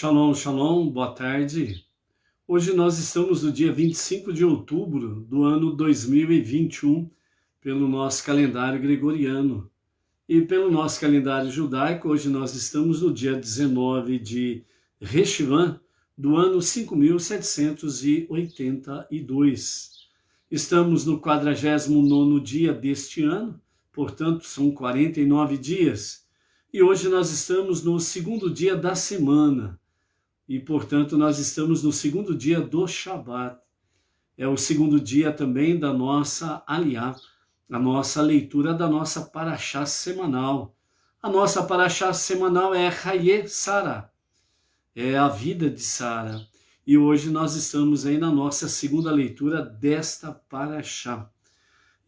Shalom, shalom, boa tarde. Hoje nós estamos no dia 25 de outubro do ano 2021, pelo nosso calendário gregoriano. E pelo nosso calendário judaico, hoje nós estamos no dia 19 de Reshivã, do ano 5782. Estamos no 49º dia deste ano, portanto são 49 dias. E hoje nós estamos no segundo dia da semana. E, portanto, nós estamos no segundo dia do Shabat. É o segundo dia também da nossa Aliyá, a nossa leitura da nossa Parashá semanal. A nossa Parashá semanal é Haye Sara, é a vida de Sara. E hoje nós estamos aí na nossa segunda leitura desta Parashá.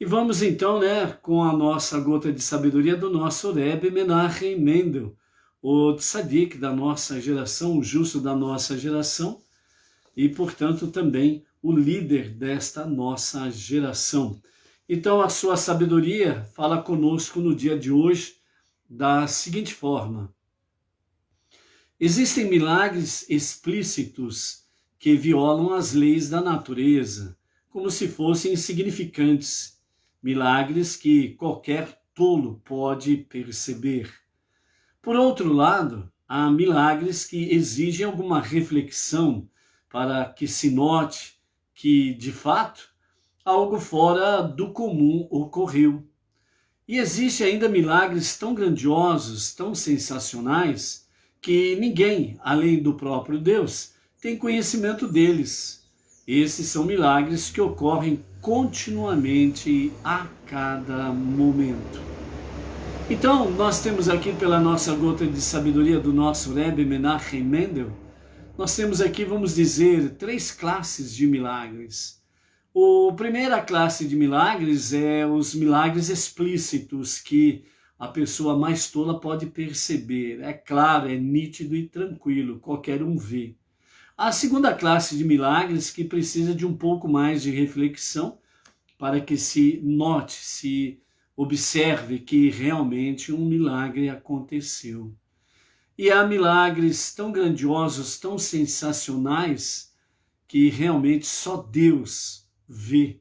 E vamos então, com a nossa gota de sabedoria do nosso Rebbe Menachem Mendel, o tzadik da nossa geração, o justo da nossa geração, e, portanto, também o líder desta nossa geração. Então, a sua sabedoria fala conosco no dia de hoje da seguinte forma: existem milagres explícitos que violam as leis da natureza, como se fossem insignificantes, milagres que qualquer tolo pode perceber. Por outro lado, há milagres que exigem alguma reflexão para que se note que, de fato, algo fora do comum ocorreu. E existe ainda milagres tão grandiosos, tão sensacionais, que ninguém, além do próprio Deus, tem conhecimento deles. Esses são milagres que ocorrem continuamente a cada momento. Então, nós temos aqui pela nossa gota de sabedoria do nosso Rebbe Menachem Mendel, nós temos aqui, vamos dizer, 3 classes de milagres. A primeira classe de milagres é os milagres explícitos, que a pessoa mais tola pode perceber. É claro, é nítido e tranquilo, qualquer um vê. A segunda classe de milagres que precisa de um pouco mais de reflexão para que se note, se observe que realmente um milagre aconteceu. E há milagres tão grandiosos, tão sensacionais, que realmente só Deus vê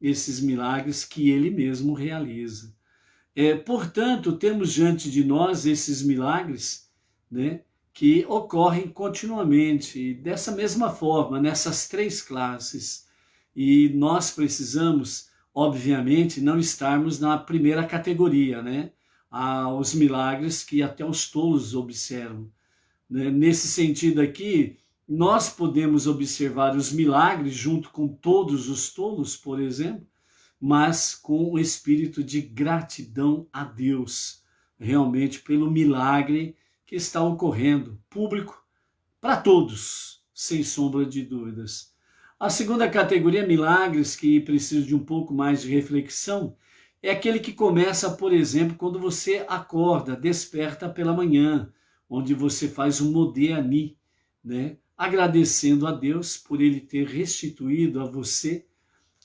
esses milagres que Ele mesmo realiza. Portanto, temos diante de nós esses milagres, que ocorrem continuamente, dessa mesma forma, nessas 3 classes. E nós precisamos, obviamente, não estarmos na primeira categoria, os milagres que até os tolos observam. Nesse sentido aqui, nós podemos observar os milagres junto com todos os tolos, por exemplo, mas com o espírito de gratidão a Deus, realmente pelo milagre que está ocorrendo, público, para todos, sem sombra de dúvidas. A segunda categoria, milagres que precisam de um pouco mais de reflexão, é aquele que começa, por exemplo, quando você acorda, desperta pela manhã, onde você faz um Modeh Ani, agradecendo a Deus por Ele ter restituído a você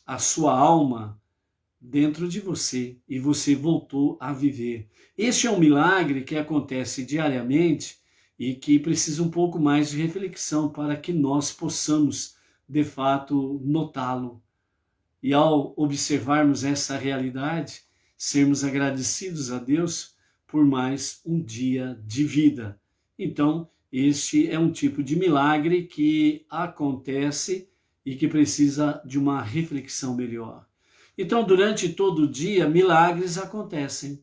a sua alma dentro de você e você voltou a viver. Este é um milagre que acontece diariamente e que precisa um pouco mais de reflexão para que nós possamos de fato notá-lo. E ao observarmos essa realidade, sermos agradecidos a Deus por mais um dia de vida. Então, este é um tipo de milagre que acontece e que precisa de uma reflexão melhor. Então, durante todo o dia, milagres acontecem.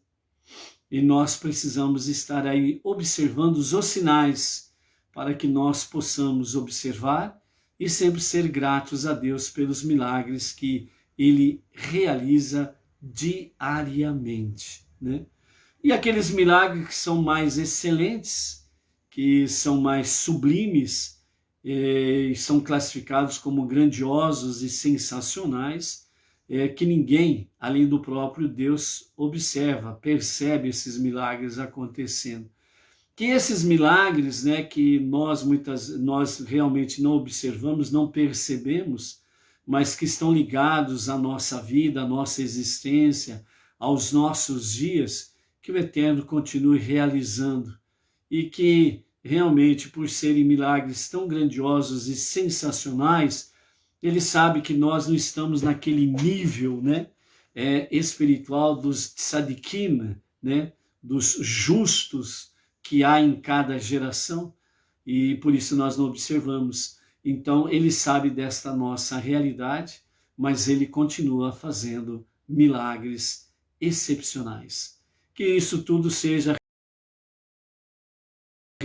E nós precisamos estar aí observando os sinais para que nós possamos observar e sempre ser gratos a Deus pelos milagres que Ele realiza diariamente. E aqueles milagres que são mais excelentes, que são mais sublimes, e são classificados como grandiosos e sensacionais, que ninguém, além do próprio Deus, observa, percebe esses milagres acontecendo. Que esses milagres, que nós realmente não observamos, não percebemos, mas que estão ligados à nossa vida, à nossa existência, aos nossos dias, que o Eterno continue realizando e que realmente por serem milagres tão grandiosos e sensacionais, ele sabe que nós não estamos naquele nível, né, espiritual dos tzadikim, né, dos justos que há em cada geração, e por isso nós não observamos. Então ele sabe desta nossa realidade, mas ele continua fazendo milagres excepcionais. Que isso tudo seja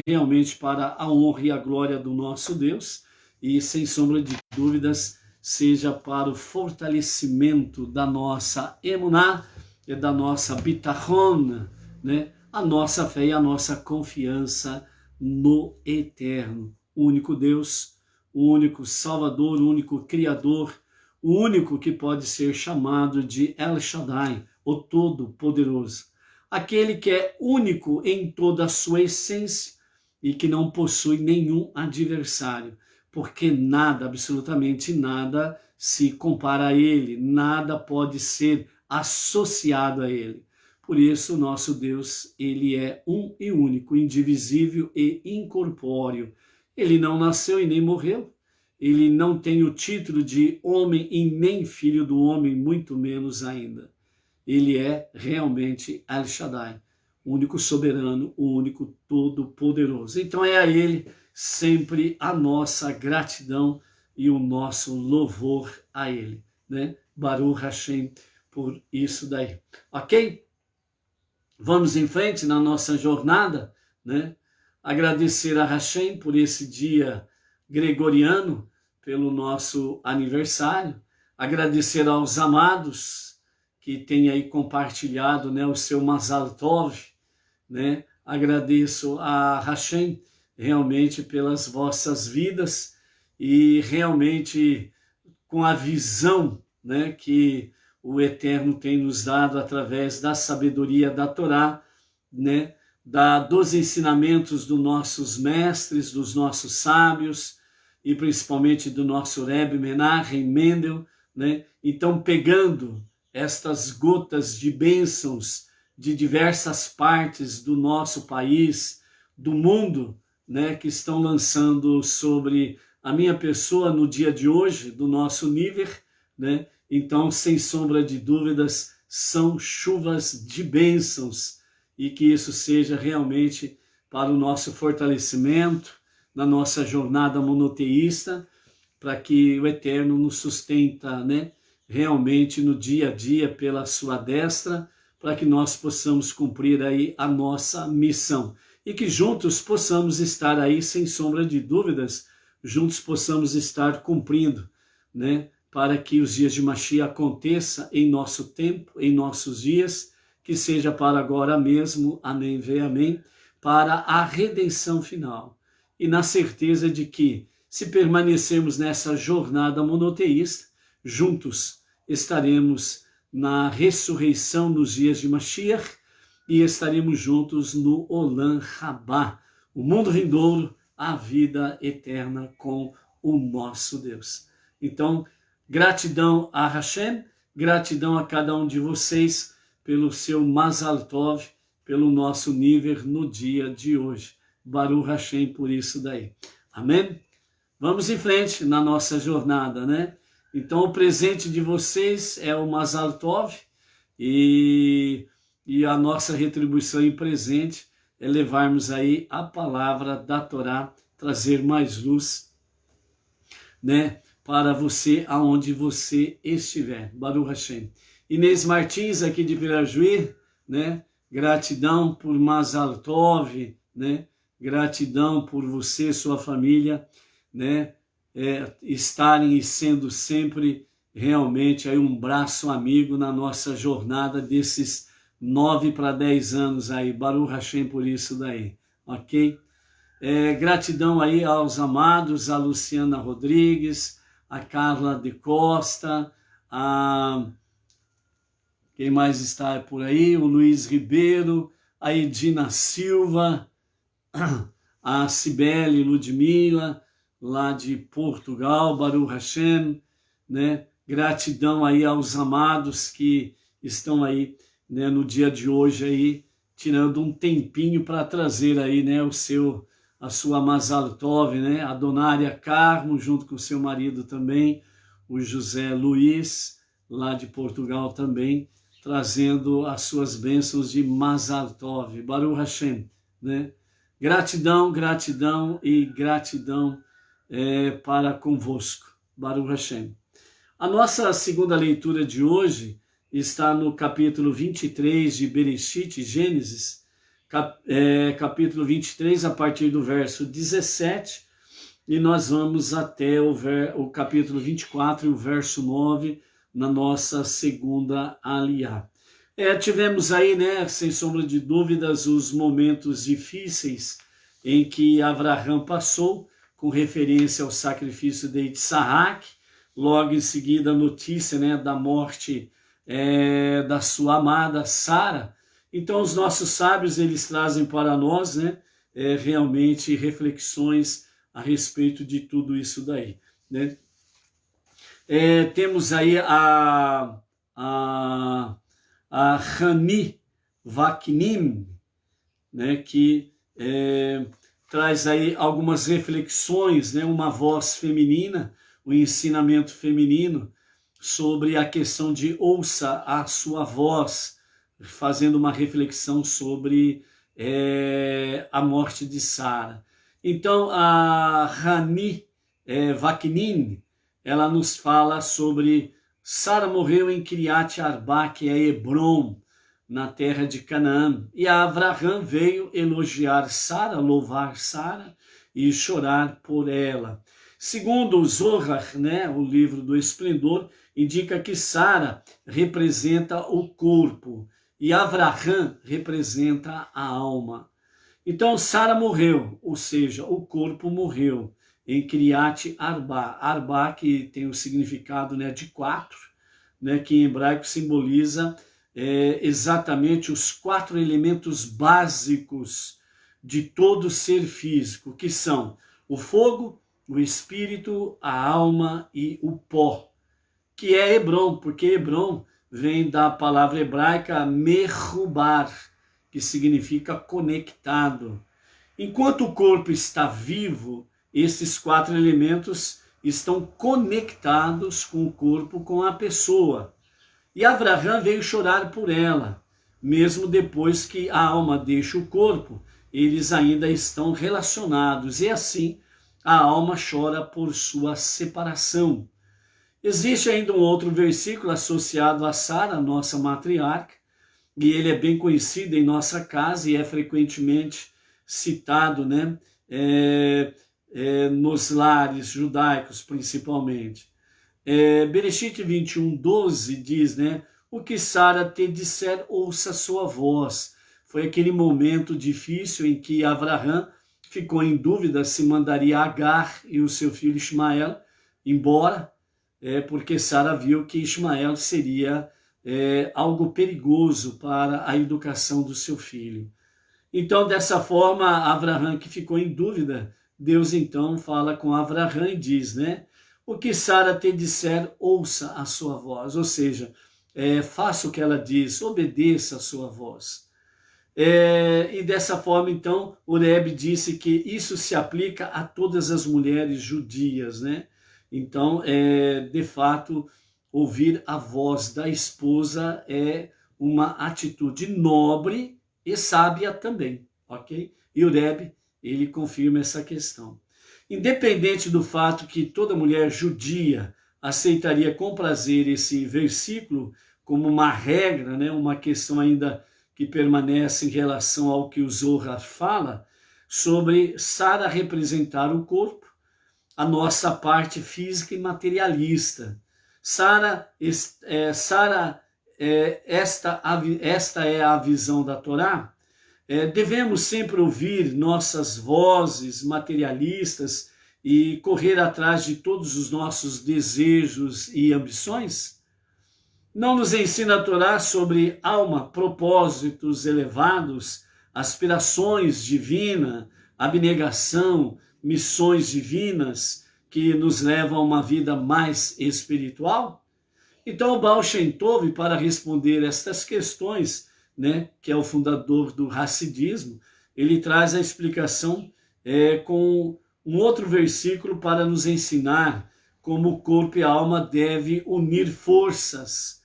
realmente para a honra e a glória do nosso Deus, e sem sombra de dúvidas, seja para o fortalecimento da nossa emuná e da nossa bitachon, né? A nossa fé e a nossa confiança no eterno, o único Deus, o único Salvador, o único Criador, o único que pode ser chamado de El Shaddai, o Todo-Poderoso, aquele que é único em toda a sua essência e que não possui nenhum adversário, porque nada, absolutamente nada, se compara a ele, nada pode ser associado a ele. Por isso, nosso Deus, ele é um e único, indivisível e incorpóreo. Ele não nasceu e nem morreu. Ele não tem o título de homem e nem filho do homem, muito menos ainda. Ele é realmente El Shaddai, o único soberano, o único todo-poderoso. Então é a ele sempre a nossa gratidão e o nosso louvor a ele, né? Baruch Hashem por isso daí. Ok? Vamos em frente na nossa jornada, né? Agradecer a Hashem por esse dia gregoriano, pelo nosso aniversário. Agradecer aos amados que têm aí compartilhado, né, o seu Mazal Tov, né? Agradeço a Hashem realmente pelas vossas vidas e realmente com a visão, né, que o Eterno tem nos dado através da sabedoria da Torá, né, dos ensinamentos dos nossos mestres, dos nossos sábios e principalmente do nosso Rebbe Menachem Mendel, né? Então, pegando estas gotas de bênçãos de diversas partes do nosso país, do mundo, né, que estão lançando sobre a minha pessoa no dia de hoje, do nosso nível, né? Então, sem sombra de dúvidas, são chuvas de bênçãos, e que isso seja realmente para o nosso fortalecimento, na nossa jornada monoteísta, para que o Eterno nos sustenta, né, realmente no dia a dia pela sua destra, para que nós possamos cumprir aí a nossa missão. E que juntos possamos estar aí, sem sombra de dúvidas, juntos possamos estar cumprindo, né, para que os dias de Mashiach aconteça em nosso tempo, em nossos dias, que seja para agora mesmo, amém, vê amém, para a redenção final. E na certeza de que, se permanecermos nessa jornada monoteísta, juntos estaremos na ressurreição nos dias de Mashiach e estaremos juntos no Olam Rabá, o mundo vindouro, a vida eterna com o nosso Deus. Então, gratidão a Hashem, gratidão a cada um de vocês pelo seu Mazal Tov, pelo nosso nível no dia de hoje. Baruch Hashem por isso daí. Amém? Vamos em frente na nossa jornada, né? Então o presente de vocês é o Mazal Tov e a nossa retribuição em presente é levarmos aí a palavra da Torá, trazer mais luz, né, para você aonde você estiver. Baruch Hashem. Inês Martins aqui de Pirajuí, né? Gratidão por Mazal Tov, né? Gratidão por você, sua família, né? Estarem e sendo sempre realmente aí um braço amigo na nossa jornada desses 9 para 10 anos aí. Baruch Hashem por isso daí, ok? Gratidão aí aos amados, a Luciana Rodrigues, a Carla de Costa, quem mais está por aí? O Luiz Ribeiro, a Edina Silva, a Cibele Ludmila, lá de Portugal, Baruch Hashem, né? Gratidão aí aos amados que estão aí, né, no dia de hoje aí, tirando um tempinho para trazer aí, né, a sua Mazal Tov, né? A Donária Carmo, junto com seu marido também, o José Luiz, lá de Portugal também, trazendo as suas bênçãos de Mazal Tov, Baruch Hashem, né? Gratidão, gratidão e gratidão para convosco, Baruch Hashem. A nossa segunda leitura de hoje está no capítulo 23 de Bereshit, Gênesis, capítulo 23, a partir do verso 17, e nós vamos até o capítulo 24 e o verso 9, na nossa segunda aliá. Tivemos aí, né, sem sombra de dúvidas, os momentos difíceis em que Avraham passou, com referência ao sacrifício de Isaac, logo em seguida a notícia, né, da morte da sua amada Sara. Então os nossos sábios, eles trazem para nós, né, realmente reflexões a respeito de tudo isso daí, né? Temos aí a Hani Vaknim, né, que traz aí algumas reflexões, né, uma voz feminina, o ensinamento feminino sobre a questão de ouça a sua voz, fazendo uma reflexão sobre a morte de Sara. Então, a Hani Vaknin, ela nos fala sobre Sara morreu em Kiriat Arba, que é Hebron, na terra de Canaã, e Avraham veio elogiar Sara, louvar Sara e chorar por ela. Segundo o Zohar, né, o livro do Esplendor, indica que Sara representa o corpo e Avraham representa a alma. Então Sara morreu, ou seja, o corpo morreu em Kiriat Arba. Arba, que tem o significado, né, de 4, né, que em hebraico simboliza exatamente os 4 elementos básicos de todo ser físico, que são o fogo, o espírito, a alma e o pó, que é Hebron, porque Hebron vem da palavra hebraica mechubar, que significa conectado. Enquanto o corpo está vivo, esses 4 elementos estão conectados com o corpo, com a pessoa. E Avraham veio chorar por ela, mesmo depois que a alma deixa o corpo, eles ainda estão relacionados, e assim a alma chora por sua separação. Existe ainda um outro versículo associado a Sara, nossa matriarca, e ele é bem conhecido em nossa casa e é frequentemente citado, né, nos lares judaicos principalmente. Bereshit 21:12 diz, né, o que Sara te disser, ouça sua voz. Foi aquele momento difícil em que Avraham ficou em dúvida se mandaria Agar e o seu filho Ismael embora, porque Sara viu que Ismael seria algo perigoso para a educação do seu filho. Então, dessa forma, Avraham, que ficou em dúvida, Deus então fala com Avraham e diz, né, o que Sara te disser, ouça a sua voz, ou seja, faça o que ela diz, obedeça a sua voz. E dessa forma, então, o Rebbe disse que isso se aplica a todas as mulheres judias, né? Então, de fato, ouvir a voz da esposa é uma atitude nobre e sábia também, ok? E o Rebbe, ele confirma essa questão. Independente do fato que toda mulher judia aceitaria com prazer esse versículo como uma regra, né, uma questão ainda que permanece em relação ao que o Zohar fala, sobre Sara representar o corpo, a nossa parte física e materialista. Esta é a visão da Torá. Devemos sempre ouvir nossas vozes materialistas e correr atrás de todos os nossos desejos e ambições? Não nos ensina a Torá sobre alma, propósitos elevados, aspirações divinas, abnegação, missões divinas que nos levam a uma vida mais espiritual? Então o Baal Shem Tov, para responder estas questões, né, que é o fundador do Hassidismo, ele traz a explicação com um outro versículo para nos ensinar como o corpo e a alma devem unir forças,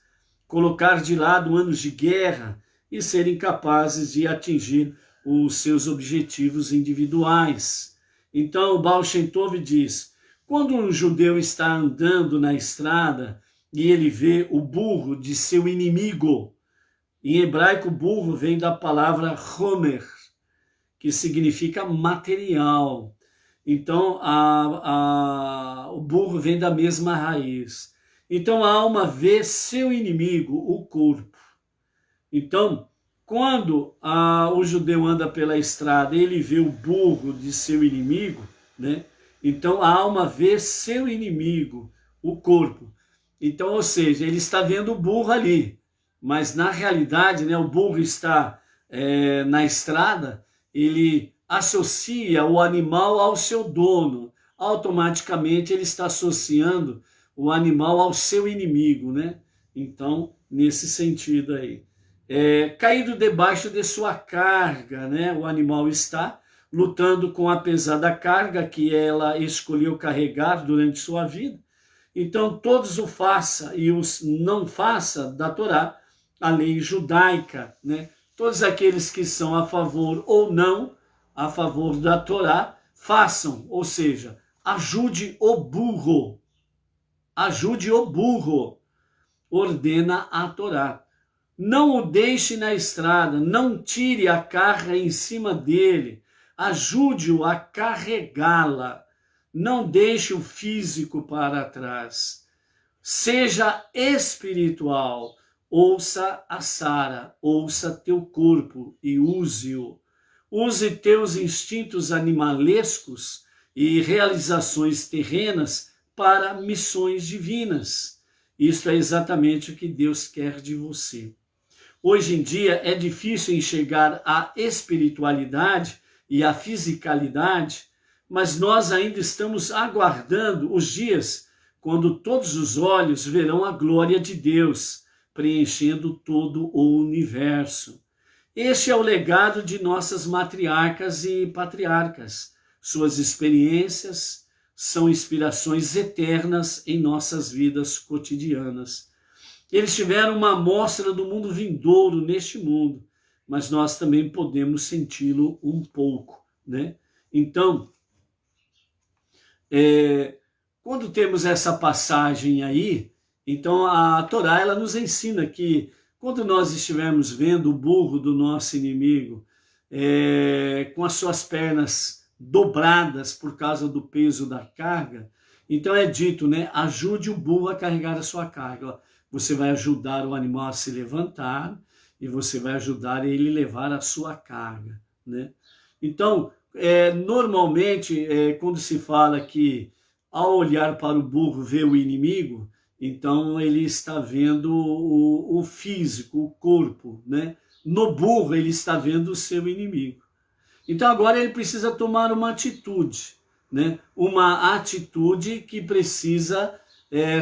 colocar de lado anos de guerra e serem capazes de atingir os seus objetivos individuais. Então, o Baal Shem Tov diz, quando um judeu está andando na estrada e ele vê o burro de seu inimigo, em hebraico, burro vem da palavra homer, que significa material. Então, o burro vem da mesma raiz. Então, a alma vê seu inimigo, o corpo. Então, quando o judeu anda pela estrada e ele vê o burro de seu inimigo, né? Então, a alma vê seu inimigo, o corpo. Então, ou seja, ele está vendo o burro ali, mas na realidade, né, o burro está na estrada, ele associa o animal ao seu dono, automaticamente ele está associando o animal ao seu inimigo, né? Então, nesse sentido aí. Caído debaixo de sua carga, né? O animal está lutando com a pesada carga que ela escolheu carregar durante sua vida. Então, todos o faça e os não faça da Torá, a lei judaica, né? Todos aqueles que são a favor ou não a favor da Torá, façam, ou seja, ajude o burro, ordena a Torá. Não o deixe na estrada, não tire a carga em cima dele, ajude-o a carregá-la, não deixe o físico para trás. Seja espiritual, ouça a Sara, ouça teu corpo e use-o. Use teus instintos animalescos e realizações terrenas para missões divinas. Isso é exatamente o que Deus quer de você. Hoje em dia é difícil enxergar a espiritualidade e a fisicalidade, mas nós ainda estamos aguardando os dias quando todos os olhos verão a glória de Deus, preenchendo todo o universo. Este é o legado de nossas matriarcas e patriarcas. Suas experiências são inspirações eternas em nossas vidas cotidianas. Eles tiveram uma amostra do mundo vindouro neste mundo, mas nós também podemos senti-lo um pouco, né? Então, quando temos essa passagem aí, então a Torá ela nos ensina que quando nós estivermos vendo o burro do nosso inimigo com as suas pernas dobradas por causa do peso da carga, então é dito, né? Ajude o burro a carregar a sua carga. Você vai ajudar o animal a se levantar e você vai ajudar ele a levar a sua carga, né? Então, normalmente, quando se fala que ao olhar para o burro vê o inimigo, então ele está vendo o físico, o corpo, né? No burro ele está vendo o seu inimigo. Então agora ele precisa tomar uma atitude, né? Uma atitude que precisa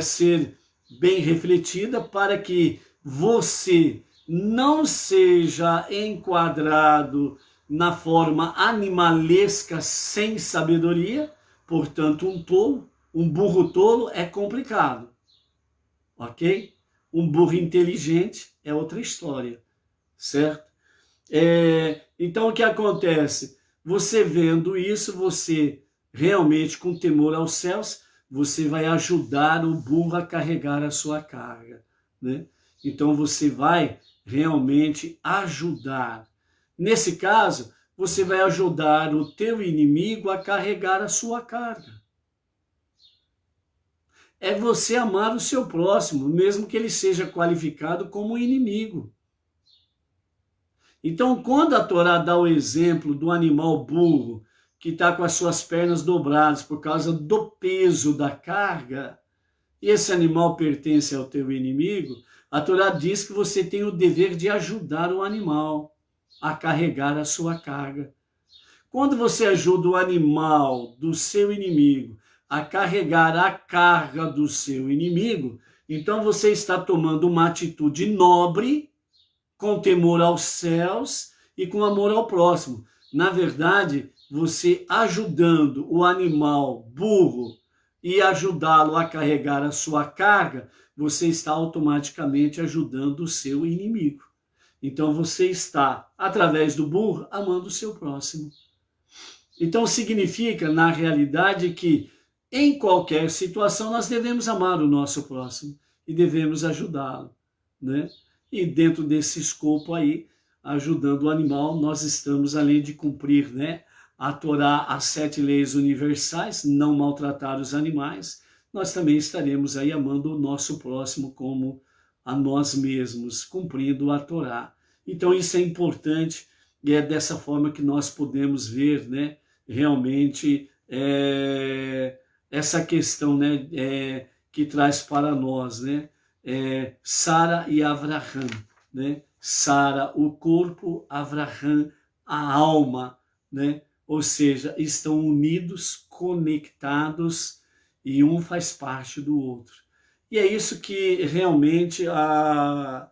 ser bem refletida para que você não seja enquadrado na forma animalesca sem sabedoria, portanto um tolo, um burro tolo é complicado. Ok? Um burro inteligente é outra história, certo? Então o que acontece? Você vendo isso, você realmente com temor aos céus, você vai ajudar o burro a carregar a sua carga, né? Então você vai realmente ajudar. Nesse caso, você vai ajudar o teu inimigo a carregar a sua carga. É você amar o seu próximo, mesmo que ele seja qualificado como inimigo. Então, quando a Torá dá o exemplo do animal burro, que está com as suas pernas dobradas por causa do peso da carga, e esse animal pertence ao teu inimigo, a Torá diz que você tem o dever de ajudar o animal a carregar a sua carga. Quando você ajuda o animal do seu inimigo a carregar a carga do seu inimigo, então você está tomando uma atitude nobre, com temor aos céus e com amor ao próximo. Na verdade, você ajudando o animal burro e ajudá-lo a carregar a sua carga, você está automaticamente ajudando o seu inimigo. Então você está, através do burro, amando o seu próximo. Então significa, na realidade, que em qualquer situação nós devemos amar o nosso próximo e devemos ajudá-lo, né? E dentro desse escopo aí, ajudando o animal, nós estamos, além de cumprir, né, a Torá, as 7 leis universais, não maltratar os animais, nós também estaremos aí amando o nosso próximo como a nós mesmos, cumprindo a Torá. Então isso é importante e é dessa forma que nós podemos ver, né, realmente essa questão, né, que traz para nós, né, Sara e Avraham, né? Sara, o corpo, Avraham, a alma, né? Ou seja, estão unidos, conectados e um faz parte do outro. E é isso que realmente a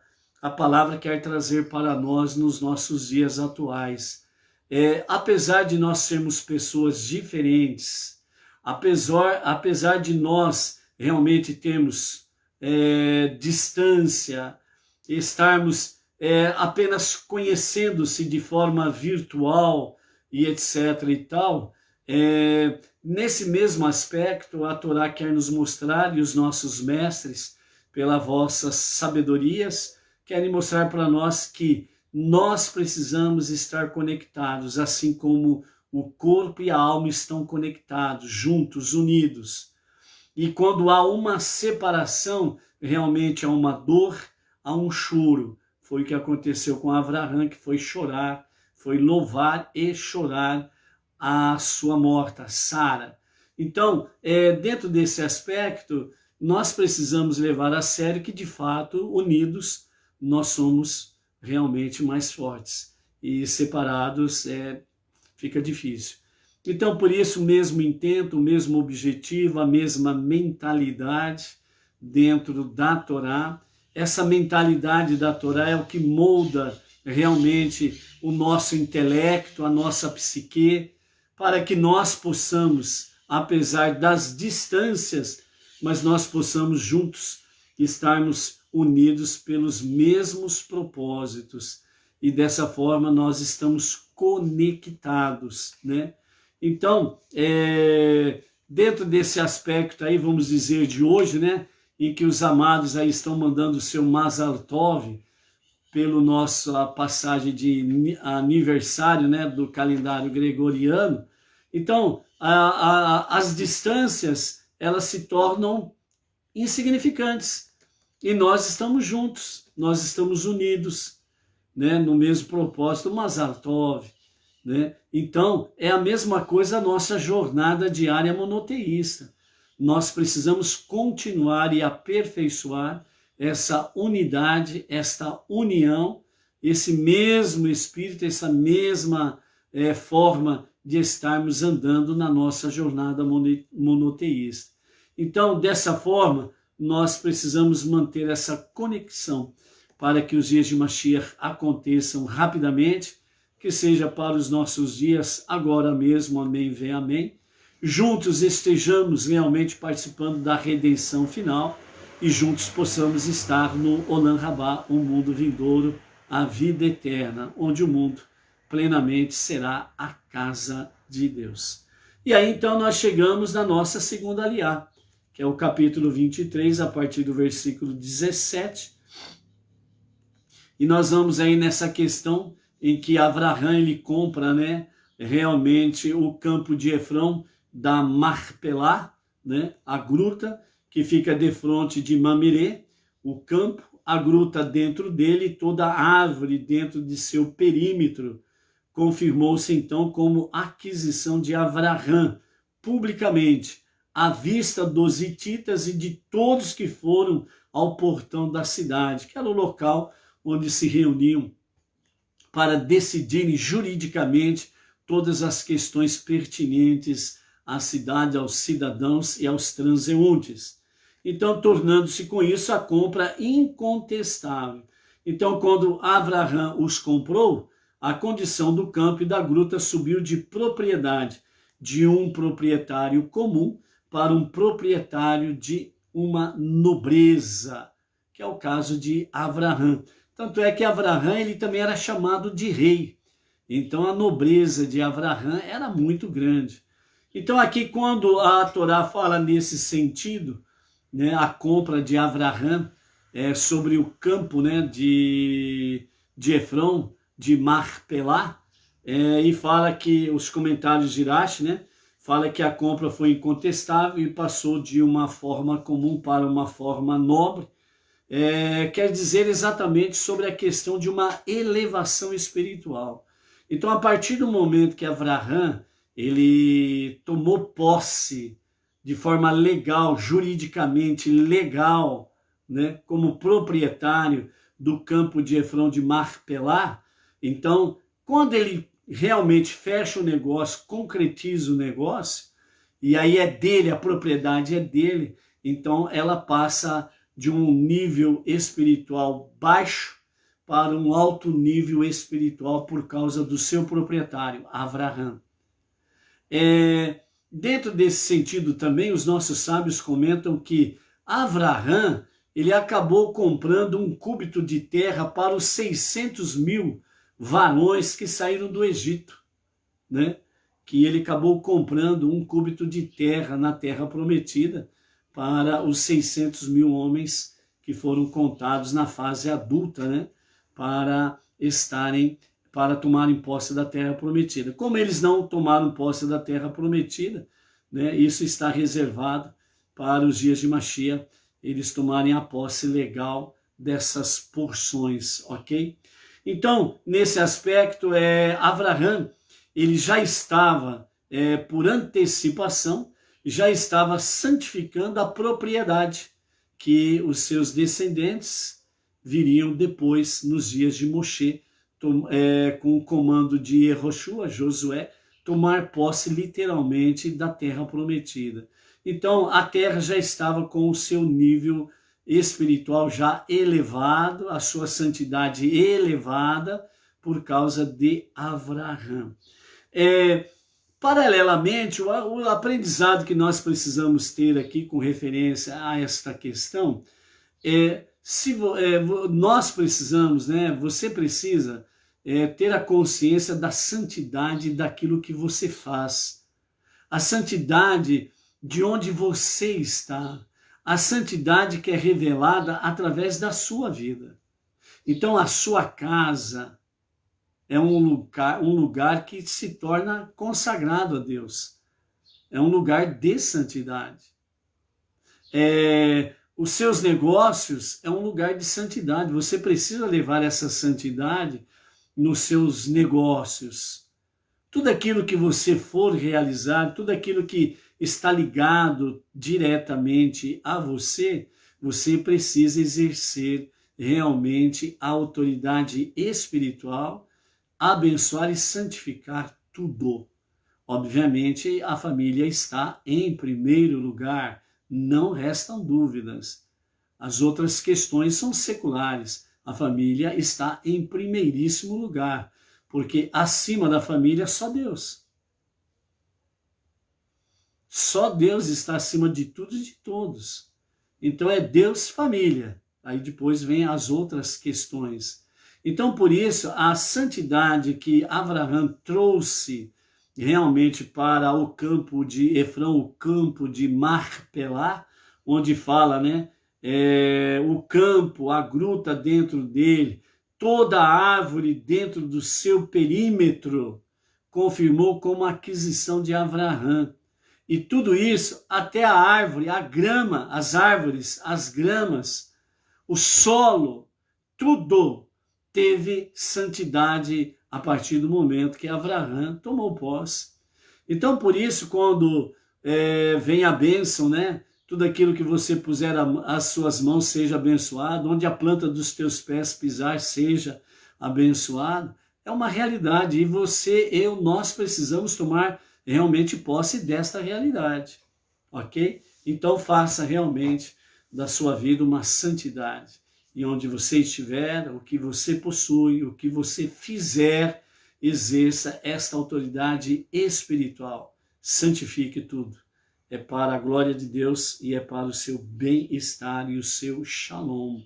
palavra quer trazer para nós nos nossos dias atuais. Apesar de nós sermos pessoas diferentes, apesar de nós realmente termos distância, estarmos apenas conhecendo-se de forma virtual e etc. e tal, nesse mesmo aspecto, a Torá quer nos mostrar, e os nossos mestres, pelas vossas sabedorias, querem mostrar para nós que nós precisamos estar conectados, assim como o corpo e a alma estão conectados, juntos, unidos. E quando há uma separação, realmente há uma dor, há um choro. Foi o que aconteceu com Avraham, que foi chorar, foi louvar e chorar a sua morta, Sara. Então, dentro desse aspecto, nós precisamos levar a sério que, de fato, unidos, nós somos realmente mais fortes. E separados fica difícil. Então, por isso, o mesmo intento, o mesmo objetivo, a mesma mentalidade dentro da Torá. Essa mentalidade da Torá é o que molda realmente o nosso intelecto, a nossa psique, para que nós possamos, apesar das distâncias, mas nós possamos juntos estarmos unidos pelos mesmos propósitos. E dessa forma nós estamos conectados, né? Então, dentro desse aspecto aí, vamos dizer, de hoje, né, em que os amados aí estão mandando o seu Mazal Tov pelo nossa passagem de aniversário, né, do calendário gregoriano. Então, as distâncias, elas se tornam insignificantes. E nós estamos juntos, nós estamos unidos, né, no mesmo propósito, Mazal Tov. Né? Então, é a mesma coisa a nossa jornada diária monoteísta. Nós precisamos continuar e aperfeiçoar essa unidade, esta união, esse mesmo espírito, essa mesma forma de estarmos andando na nossa jornada monoteísta. Então, dessa forma, nós precisamos manter essa conexão para que os dias de Mashiach aconteçam rapidamente, que seja para os nossos dias, agora mesmo, amém, vem amém. Juntos estejamos realmente participando da redenção final e juntos possamos estar no Olam Rabá, o mundo vindouro, a vida eterna, onde o mundo plenamente será a casa de Deus. E aí então nós chegamos na nossa segunda aliá, que é o capítulo 23, a partir do versículo 17. E nós vamos aí nessa questão em que Avraham ele compra, né, realmente o campo de Efrão da Marpelá, né, a gruta que fica de frente de Mamire, o campo, a gruta dentro dele, toda a árvore dentro de seu perímetro. Confirmou-se então como aquisição de Avraham, publicamente, à vista dos hititas e de todos que foram ao portão da cidade, que era o local onde se reuniam para decidirem juridicamente todas as questões pertinentes à cidade, aos cidadãos e aos transeuntes. Então, tornando-se com isso a compra incontestável. Então, quando Avraham os comprou, a condição do campo e da gruta subiu de propriedade de um proprietário comum para um proprietário de uma nobreza, que é o caso de Avraham. Tanto é que Avraham ele também era chamado de rei. Então a nobreza de Avraham era muito grande. Então aqui quando a Torá fala nesse sentido, né, a compra de Avraham sobre o campo, né, de Efron, de Marpelá, e fala que os comentários de Rashi, né, fala que a compra foi incontestável e passou de uma forma comum para uma forma nobre. Quer dizer exatamente sobre a questão de uma elevação espiritual. Então, a partir do momento que Avraham ele tomou posse de forma legal, juridicamente legal, né, como proprietário do campo de Efron de Marpelá, então, quando ele realmente fecha o negócio, concretiza o negócio, e aí é dele, a propriedade é dele, então ela passa de um nível espiritual baixo para um alto nível espiritual por causa do seu proprietário, Avraham. Dentro desse sentido também, os nossos sábios comentam que Avraham ele acabou comprando um cúbito de terra para os 600 mil varões que saíram do Egito, né? Que ele acabou comprando um cúbito de terra na terra prometida para os 600 mil homens que foram contados na fase adulta, né? Para tomarem posse da terra prometida. Como eles não tomaram posse da terra prometida, né? Isso está reservado para os dias de Mashiach, eles tomarem a posse legal dessas porções, ok? Então, nesse aspecto, Avraham, ele já estava, por antecipação, já estava santificando a propriedade que os seus descendentes viriam depois, nos dias de Moshe, com o comando de Yehoshua, Josué, tomar posse literalmente da terra prometida. Então, a terra já estava com o seu nível espiritual já elevado, a sua santidade elevada por causa de Avraham. Paralelamente, o aprendizado que nós precisamos ter aqui com referência a esta questão nós precisamos, né, você precisa ter a consciência da santidade daquilo que você faz, a santidade de onde você está, a santidade que é revelada através da sua vida. Então, a sua casa é um lugar que se torna consagrado a Deus. É um lugar de santidade. Os seus negócios é um lugar de santidade. Você precisa levar essa santidade nos seus negócios. Tudo aquilo que você for realizar, tudo aquilo que está ligado diretamente a você, você precisa exercer realmente a autoridade espiritual, abençoar e santificar tudo. Obviamente, a família está em primeiro lugar, não restam dúvidas. As outras questões são seculares. A família está em primeiríssimo lugar, porque acima da família só Deus. Só Deus está acima de tudo e de todos. Então é Deus família. Aí depois vem as outras questões. Então por isso a santidade que Avraham trouxe realmente para o campo de Efrão, o campo de Marpelá, onde fala, né, o campo, a gruta dentro dele, toda a árvore dentro do seu perímetro, confirmou como aquisição de Avraham. E tudo isso, até a árvore, a grama, as árvores, as gramas, o solo, tudo teve santidade a partir do momento que Avraham tomou posse. Então, por isso, quando vem a bênção, né? Tudo aquilo que você puser as suas mãos seja abençoado, onde a planta dos teus pés pisar seja abençoado, é uma realidade. E você, nós precisamos tomar realmente posse desta realidade, ok? Então faça realmente da sua vida uma santidade. E onde você estiver, o que você possui, o que você fizer, exerça esta autoridade espiritual. Santifique tudo. É para a glória de Deus e é para o seu bem-estar e o seu shalom.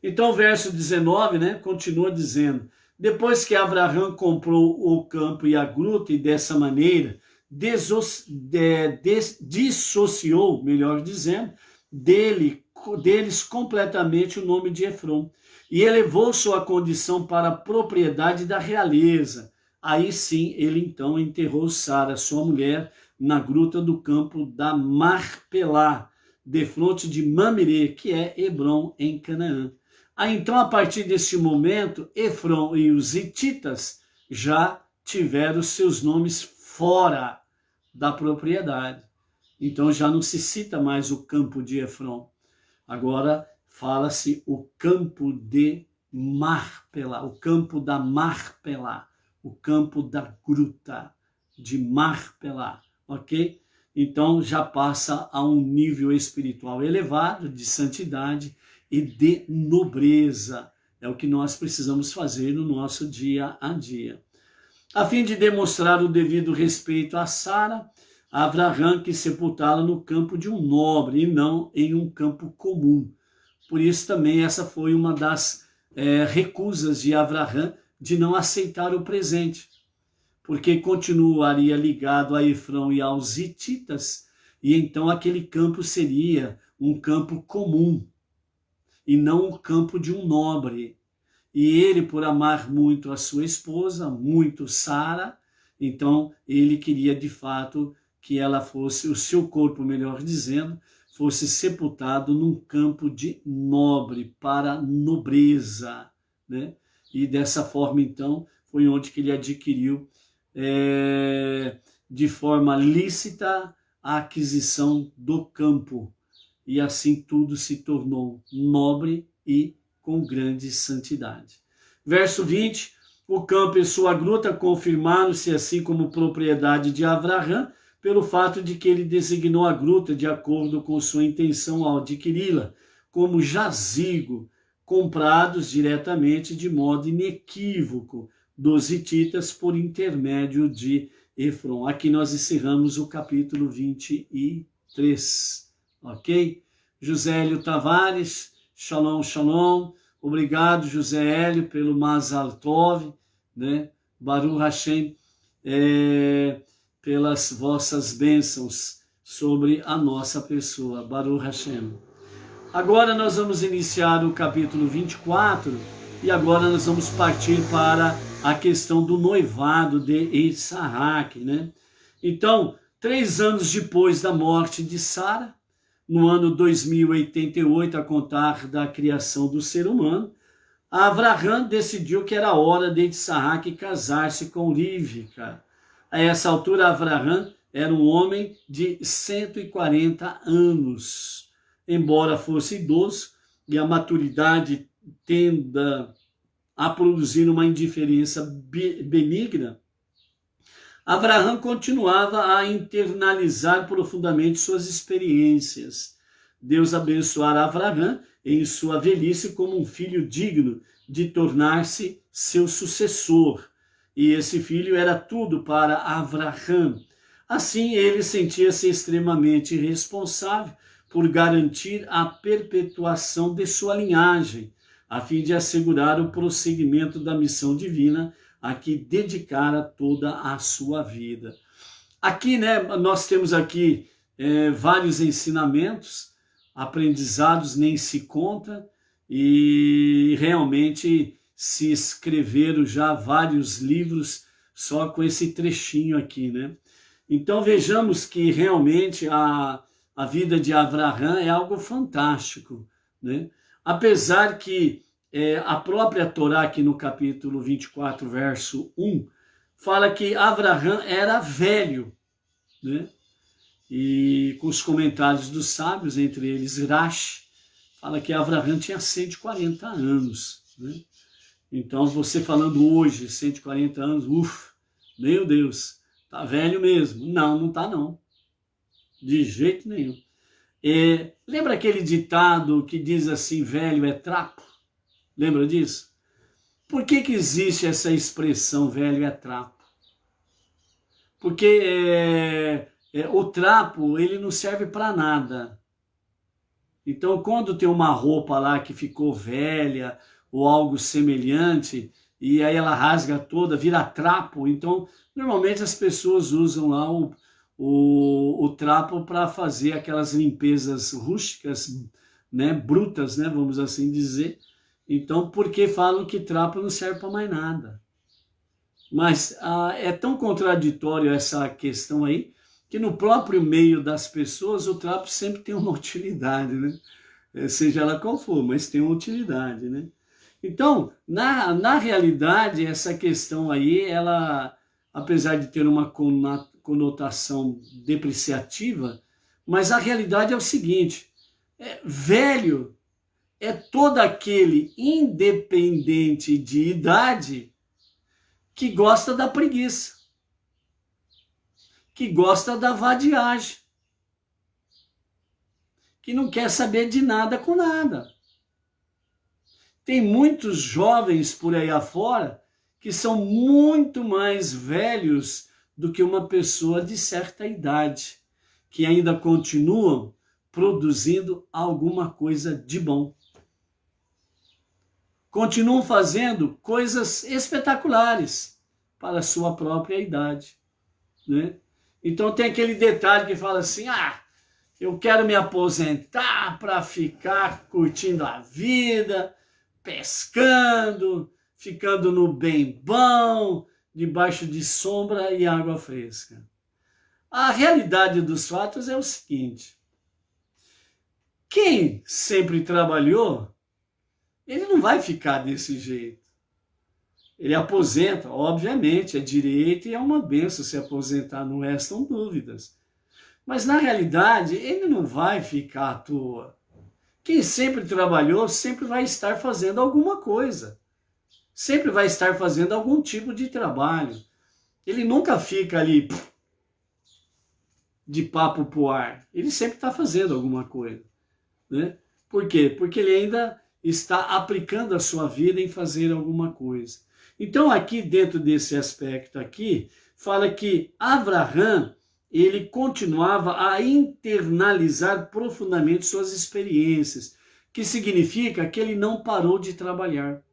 Então o verso 19, né, continua dizendo: depois que Abraão comprou o campo e a gruta, e dessa maneira dissociou, melhor dizendo, deles completamente o nome de Efron, e elevou sua condição para a propriedade da realeza. Aí sim, ele então enterrou Sara, sua mulher, na gruta do campo da Marpelá, defronte de Mamre, que é Hebrom, em Canaã. Aí então, a partir desse momento, Efron e os hititas já tiveram seus nomes fora da propriedade. Então já não se cita mais o campo de Efron. Agora fala-se o campo de Marpelá, o campo da Marpelá, o campo da gruta de Marpelá, ok? Então já passa a um nível espiritual elevado, de santidade e de nobreza. É o que nós precisamos fazer no nosso dia a dia. A fim de demonstrar o devido respeito a Sara, Abraão quis sepultá-la no campo de um nobre e não em um campo comum. Por isso também essa foi uma das recusas de Abraão de não aceitar o presente, porque continuaria ligado a Efrão e aos hititas, e então aquele campo seria um campo comum e não o campo de um nobre. E ele, por amar muito a sua esposa, muito Sara, então ele queria de fato que ela fosse, o seu corpo, melhor dizendo, fosse sepultado num campo de nobre, para nobreza, né? E dessa forma, então, foi onde que ele adquiriu de forma lícita a aquisição do campo. E assim tudo se tornou nobre e com grande santidade. Verso 20, o campo e sua gruta confirmaram-se assim como propriedade de Abraão, pelo fato de que ele designou a gruta de acordo com sua intenção ao adquiri-la, como jazigo, comprados diretamente de modo inequívoco dos hititas por intermédio de Efron. Aqui nós encerramos o capítulo 23, ok? José Hélio Tavares, shalom, shalom. Obrigado, José Hélio, pelo Mazal Tov, né? Baruch Hashem, pelas vossas bênçãos sobre a nossa pessoa. Baruch Hashem. Agora nós vamos iniciar o capítulo 24 e agora nós vamos partir para a questão do noivado de Isaac, né? Então, 3 anos depois da morte de Sara, no ano 2088, a contar da criação do ser humano, Abraão decidiu que era hora de Isaac casar-se com Rivka. A essa altura, Abraão era um homem de 140 anos. Embora fosse idoso e a maturidade tenda a produzir uma indiferença benigna, Abraão continuava a internalizar profundamente suas experiências. Deus abençoara Abraão em sua velhice como um filho digno de tornar-se seu sucessor. E esse filho era tudo para Abraão. Assim, ele sentia-se extremamente responsável por garantir a perpetuação de sua linhagem, a fim de assegurar o prosseguimento da missão divina a que dedicara toda a sua vida. Aqui, né, nós temos aqui vários ensinamentos, aprendizados nem se conta, e realmente se escreveram já vários livros só com esse trechinho aqui, né? Então vejamos que realmente a vida de Abraão é algo fantástico, né? Apesar que a própria Torá, aqui no capítulo 24, verso 1, fala que Abraão era velho, né? E com os comentários dos sábios, entre eles Rashi, fala que Abraão tinha 140 anos, né? Então, você falando hoje, 140 anos, meu Deus, tá velho mesmo. Não, não tá não. De jeito nenhum. Lembra aquele ditado que diz assim, velho é trapo? Lembra disso? Por que existe essa expressão velho é trapo? Porque o trapo, ele não serve para nada. Então, quando tem uma roupa lá que ficou velha ou algo semelhante, e aí ela rasga toda, vira trapo, então, normalmente as pessoas usam lá o trapo para fazer aquelas limpezas rústicas, né, brutas, né, vamos assim dizer. Então, porque falam que trapo não serve para mais nada. Mas é tão contraditório essa questão aí, que no próprio meio das pessoas o trapo sempre tem uma utilidade, né? Seja ela qual for, mas tem uma utilidade, né? Então, na realidade, essa questão aí, ela, apesar de ter uma conotação depreciativa, mas a realidade é o seguinte, velho é todo aquele independente de idade que gosta da preguiça, que gosta da vadiagem, que não quer saber de nada com nada. Tem muitos jovens por aí afora que são muito mais velhos do que uma pessoa de certa idade, que ainda continuam produzindo alguma coisa de bom. Continuam fazendo coisas espetaculares para a sua própria idade, né? Então tem aquele detalhe que fala assim, eu quero me aposentar para ficar curtindo a vida, pescando, ficando no bem bom, debaixo de sombra e água fresca. A realidade dos fatos é o seguinte, quem sempre trabalhou, ele não vai ficar desse jeito. Ele aposenta, obviamente, é direito e é uma benção se aposentar, não restam dúvidas. Mas na realidade, ele não vai ficar à toa. Quem sempre trabalhou, sempre vai estar fazendo alguma coisa. Sempre vai estar fazendo algum tipo de trabalho. Ele nunca fica ali de papo pro ar. Ele sempre está fazendo alguma coisa, né? Por quê? Porque ele ainda está aplicando a sua vida em fazer alguma coisa. Então aqui dentro desse aspecto aqui, fala que Abraham, ele continuava a internalizar profundamente suas experiências, que significa que ele não parou de trabalhar.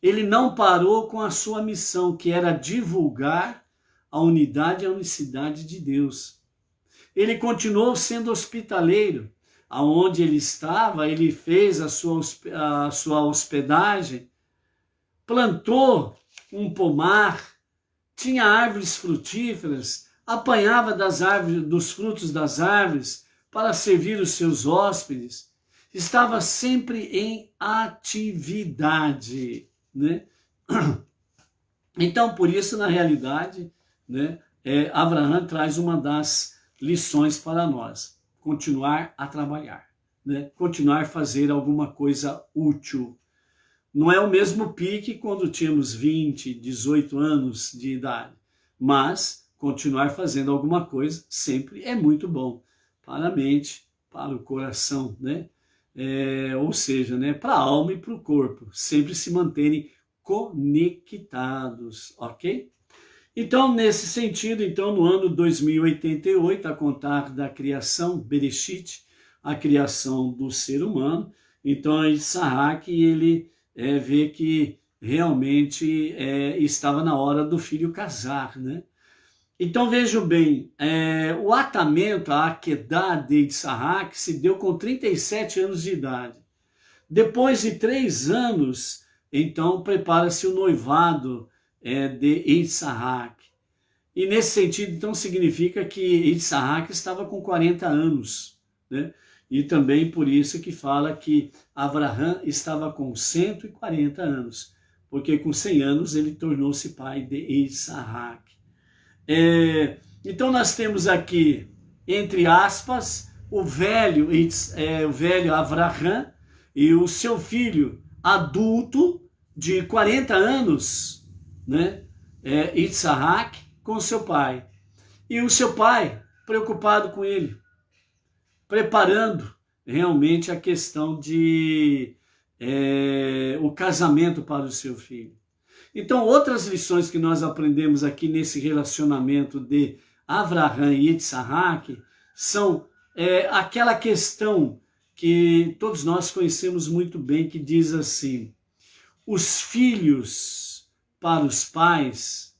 Ele não parou com a sua missão, que era divulgar a unidade e a unicidade de Deus. Ele continuou sendo hospitaleiro. Aonde ele estava, ele fez a sua hospedagem, plantou um pomar, tinha árvores frutíferas, apanhava dos frutos das árvores para servir os seus hóspedes, estava sempre em atividade, né? Então, por isso, na realidade, né, Abraham traz uma das lições para nós. Continuar a trabalhar, né? Continuar a fazer alguma coisa útil. Não é o mesmo pique quando tínhamos 20, 18 anos de idade, mas continuar fazendo alguma coisa sempre é muito bom para a mente, para o coração, né? Ou seja, né, para a alma e para o corpo, sempre se manterem conectados, ok? Então, nesse sentido, então, no ano 2088, a contar da criação, Bereshit, a criação do ser humano, então Isaac, ele vê que realmente estava na hora do filho casar, né? Então, vejam bem, o atamento, a Akedah de Isaac se deu com 37 anos de idade. Depois de 3 anos, então, prepara-se o noivado de Isaac. E nesse sentido, então, significa que Isaac estava com 40 anos, né? E também por isso que fala que Abraham estava com 140 anos, porque com 100 anos ele tornou-se pai de Isaac. Então nós temos aqui, entre aspas, o velho Abraham e o seu filho adulto de 40 anos, né? Isaac, com seu pai. E o seu pai preocupado com ele, preparando realmente a questão de o casamento para o seu filho. Então, outras lições que nós aprendemos aqui nesse relacionamento de Avraham e Yitzhak são aquela questão que todos nós conhecemos muito bem, que diz assim: os filhos para os pais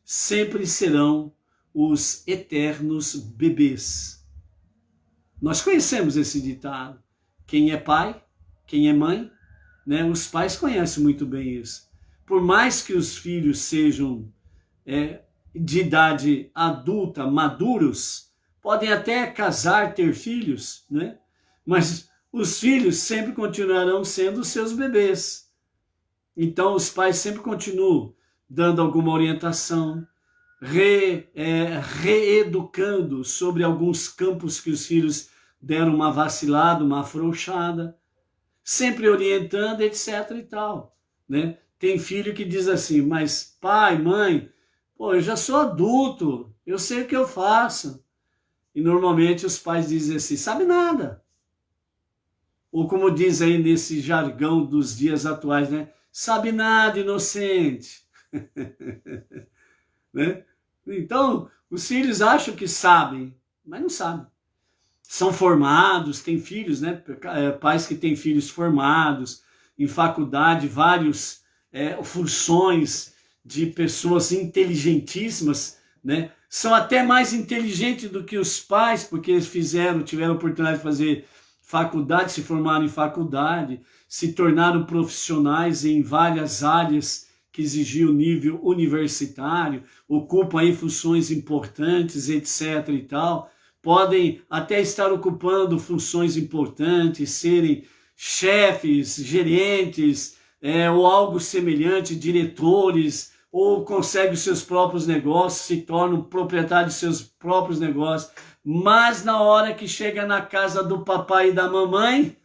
sempre serão os eternos bebês. Nós conhecemos esse ditado. Quem é pai, quem é mãe, né? Os pais conhecem muito bem isso. Por mais que os filhos sejam de idade adulta, maduros, podem até casar, ter filhos, né? Mas os filhos sempre continuarão sendo seus bebês. Então os pais sempre continuam dando alguma orientação, reeducando sobre alguns campos que os filhos deram uma vacilada, uma afrouxada, sempre orientando, etc. e tal, né? Tem filho que diz assim: mas pai, mãe, pô, eu já sou adulto, eu sei o que eu faço. E normalmente os pais dizem assim: sabe nada. Ou como diz aí nesse jargão dos dias atuais, né? Sabe nada, inocente. Né? Então, os filhos acham que sabem, mas não sabem. São formados, têm filhos, né? Pais que têm filhos formados em faculdade, vários funções de pessoas inteligentíssimas, né? São até mais inteligentes do que os pais, porque eles tiveram a oportunidade de fazer faculdade, se formaram em faculdade, se tornaram profissionais em várias áreas que exigiam nível universitário, ocupam aí funções importantes, etc. e tal, podem até estar ocupando funções importantes, serem chefes, gerentes, ou algo semelhante, diretores, ou conseguem os seus próprios negócios, se tornam proprietários de seus próprios negócios, mas na hora que chega na casa do papai e da mamãe,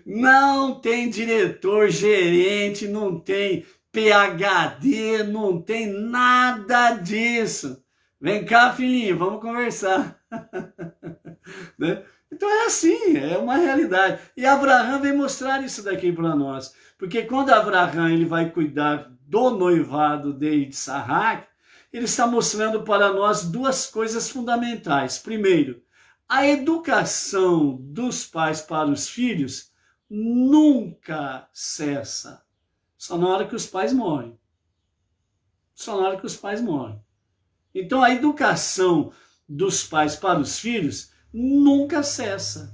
não tem diretor, gerente, não tem PhD, não tem nada disso. Vem cá, filhinho, vamos conversar. Né? Então é assim, é uma realidade. E Avraham vem mostrar isso daqui para nós. Porque quando Avraham ele vai cuidar do noivado de Yitzhak, ele está mostrando para nós duas coisas fundamentais. Primeiro, a educação dos pais para os filhos nunca cessa. Só na hora que os pais morrem. Só na hora que os pais morrem. Então a educação dos pais para os filhos nunca cessa.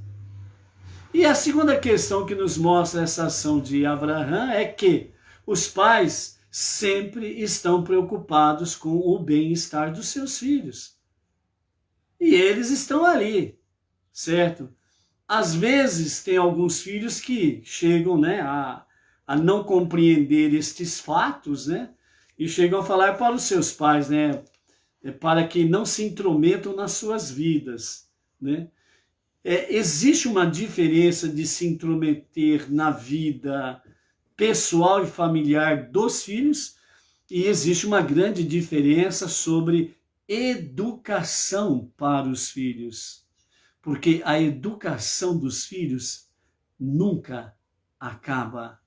E a segunda questão que nos mostra essa ação de Avraham é que os pais sempre estão preocupados com o bem-estar dos seus filhos. E eles estão ali, certo? Às vezes tem alguns filhos que chegam, né, a não compreender estes fatos, né? E chegam a falar para os seus pais, né? Para que não se intrometam nas suas vidas, né? Existe uma diferença de se intrometer na vida pessoal e familiar dos filhos, e existe uma grande diferença sobre educação para os filhos, porque a educação dos filhos nunca acaba.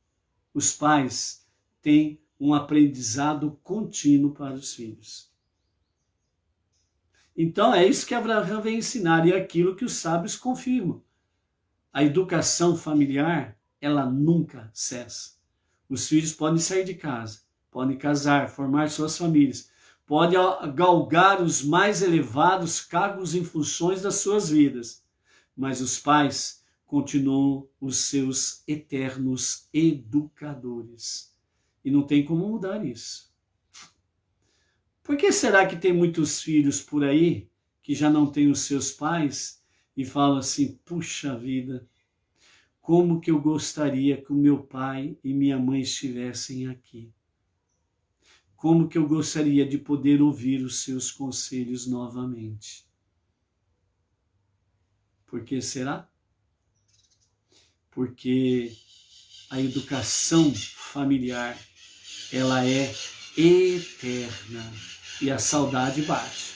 Os pais têm um aprendizado contínuo para os filhos. Então é isso que Avraham vem ensinar, e é aquilo que os sábios confirmam. A educação familiar, ela nunca cessa. Os filhos podem sair de casa, podem casar, formar suas famílias, podem galgar os mais elevados cargos em funções das suas vidas, mas os pais continuam os seus eternos educadores. E não tem como mudar isso. Por que será que tem muitos filhos por aí que já não têm os seus pais e falam assim: puxa vida, como que eu gostaria que o meu pai e minha mãe estivessem aqui? Como que eu gostaria de poder ouvir os seus conselhos novamente? Por que será? Porque a educação familiar, ela é eterna. E a saudade bate.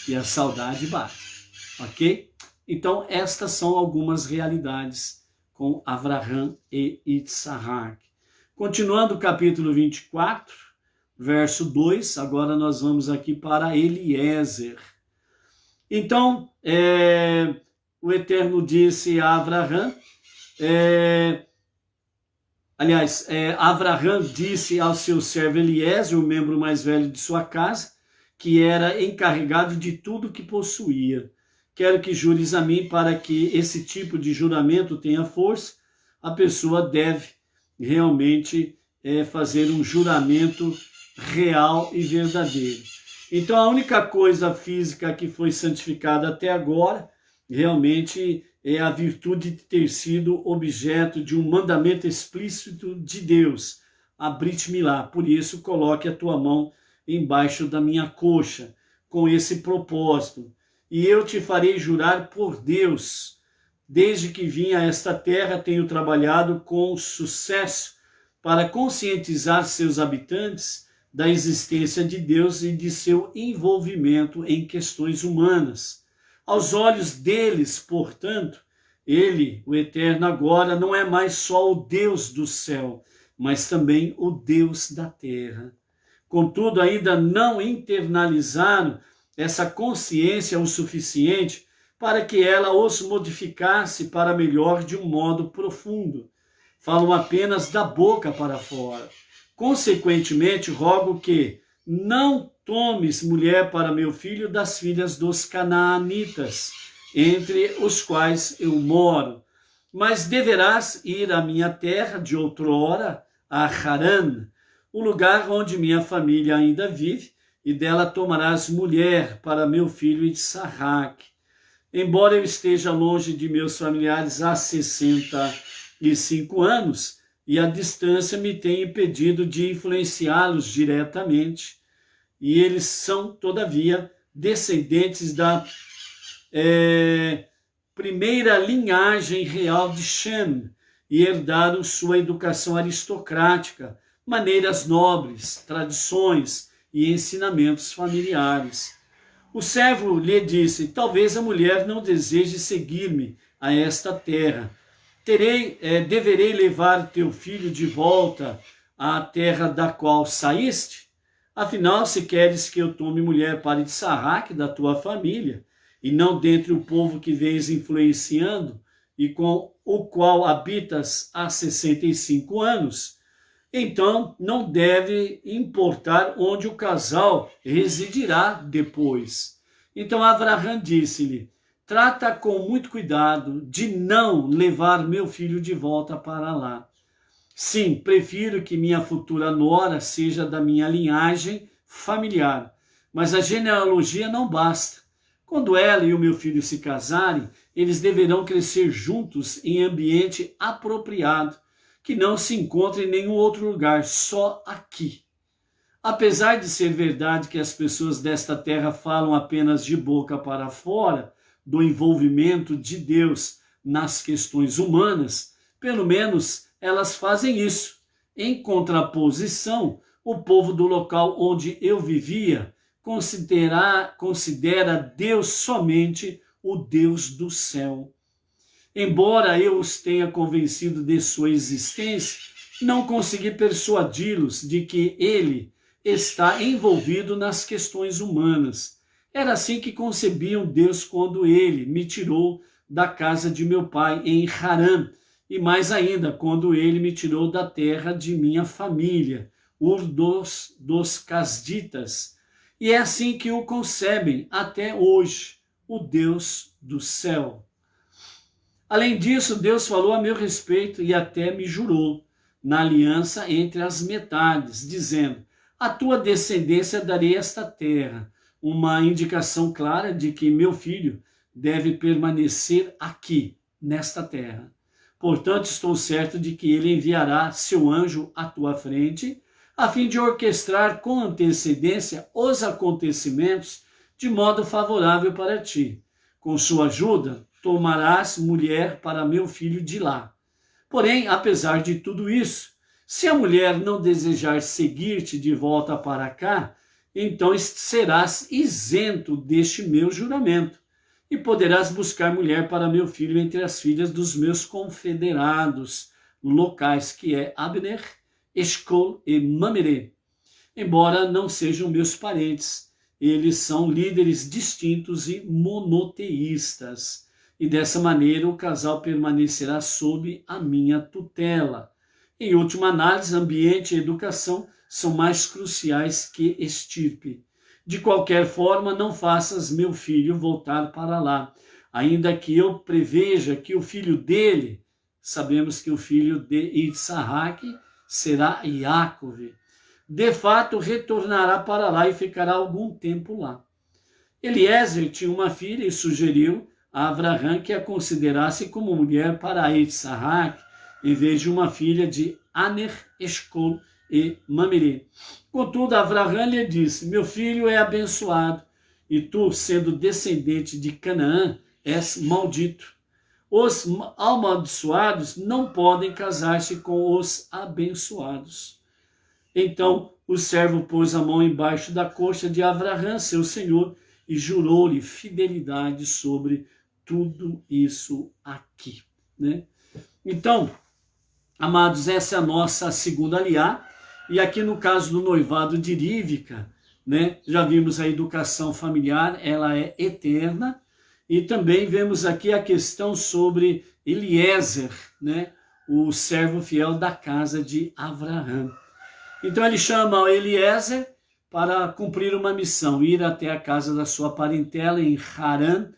E a saudade bate. Ok? Então, estas são algumas realidades com Avraham e Issac. Continuando o capítulo 24, verso 2, agora nós vamos aqui para Eliezer. Então, o Eterno disse a Avraham, Avraham disse ao seu servo Eliezer, o membro mais velho de sua casa, que era encarregado de tudo que possuía. Quero que jures a mim. Para que esse tipo de juramento tenha força, a pessoa deve realmente fazer um juramento real e verdadeiro. Então a única coisa física que foi santificada até agora, realmente é a virtude de ter sido objeto de um mandamento explícito de Deus, a Brit Milá. Por isso, coloque a tua mão embaixo da minha coxa, com esse propósito. E eu te farei jurar por Deus. Desde que vim a esta terra, tenho trabalhado com sucesso para conscientizar seus habitantes da existência de Deus e de seu envolvimento em questões humanas. Aos olhos deles, portanto, ele, o Eterno, agora não é mais só o Deus do céu, mas também o Deus da terra. Contudo, ainda não internalizaram essa consciência o suficiente para que ela os modificasse para melhor de um modo profundo. Falam apenas da boca para fora. Consequentemente, rogo que não tomes mulher para meu filho das filhas dos canaanitas, entre os quais eu moro, mas deverás ir à minha terra de outrora, a Harã, o lugar onde minha família ainda vive, e dela tomarás mulher para meu filho Issac. Embora eu esteja longe de meus familiares há 65 anos, e a distância me tem impedido de influenciá-los diretamente, e eles são, todavia, descendentes da primeira linhagem real de Shem, e herdaram sua educação aristocrática, maneiras nobres, tradições e ensinamentos familiares. O servo lhe disse: talvez a mulher não deseje seguir-me a esta terra. Deverei levar teu filho de volta à terra da qual saíste? Afinal, se queres que eu tome mulher para Issac da tua família, e não dentre o povo que vens influenciando, e com o qual habitas há 65 anos, então não deve importar onde o casal residirá depois. Então Avraham disse-lhe: trata com muito cuidado de não levar meu filho de volta para lá. Sim, prefiro que minha futura nora seja da minha linhagem familiar, mas a genealogia não basta. Quando ela e o meu filho se casarem, eles deverão crescer juntos em ambiente apropriado, que não se encontra em nenhum outro lugar, só aqui. Apesar de ser verdade que as pessoas desta terra falam apenas de boca para fora do envolvimento de Deus nas questões humanas, pelo menos elas fazem isso. Em contraposição, o povo do local onde eu vivia considera Deus somente o Deus do céu. Embora eu os tenha convencido de sua existência, não consegui persuadi-los de que ele está envolvido nas questões humanas. Era assim que concebiam Deus quando ele me tirou da casa de meu pai em Harã, e mais ainda, quando ele me tirou da terra de minha família, Ur dos Casditas. E é assim que o concebem até hoje, o Deus do céu. Além disso, Deus falou a meu respeito e até me jurou na aliança entre as metades, dizendo: a tua descendência darei esta terra, uma indicação clara de que meu filho deve permanecer aqui, nesta terra. Portanto, estou certo de que ele enviará seu anjo à tua frente, a fim de orquestrar com antecedência os acontecimentos de modo favorável para ti. Com sua ajuda, tomarás mulher para meu filho de lá. Porém, apesar de tudo isso, se a mulher não desejar seguir-te de volta para cá, então serás isento deste meu juramento. e poderás buscar mulher para meu filho entre as filhas dos meus confederados locais, que é Abner, Escol e Mamre. Embora não sejam meus parentes, eles são líderes distintos e monoteístas. E dessa maneira o casal permanecerá sob a minha tutela. Em última análise, ambiente e educação são mais cruciais que estirpe. De qualquer forma, não faças meu filho voltar para lá, ainda que eu preveja que o filho dele, sabemos que o filho de Isaac será Iacove, de fato retornará para lá e ficará algum tempo lá. Eliezer tinha uma filha e sugeriu a Abraham que a considerasse como mulher para Isaac, em vez de uma filha de Aner, Escol e Mamre. Contudo, Abraham lhe disse: meu filho é abençoado, e tu, sendo descendente de Canaã, és maldito. Os amaldiçoados não podem casar-se com os abençoados. Então o servo pôs a mão embaixo da coxa de Abraham, seu senhor, e jurou-lhe fidelidade sobre tudo isso aqui, né? Então, amados, essa é a nossa segunda aliá, e aqui no caso do noivado de Rívica, né, já vimos a educação familiar, ela é eterna, e também vemos aqui a questão sobre Eliezer, né, o servo fiel da casa de Abraham. Então ele chama Eliezer para cumprir uma missão, ir até a casa da sua parentela em Harã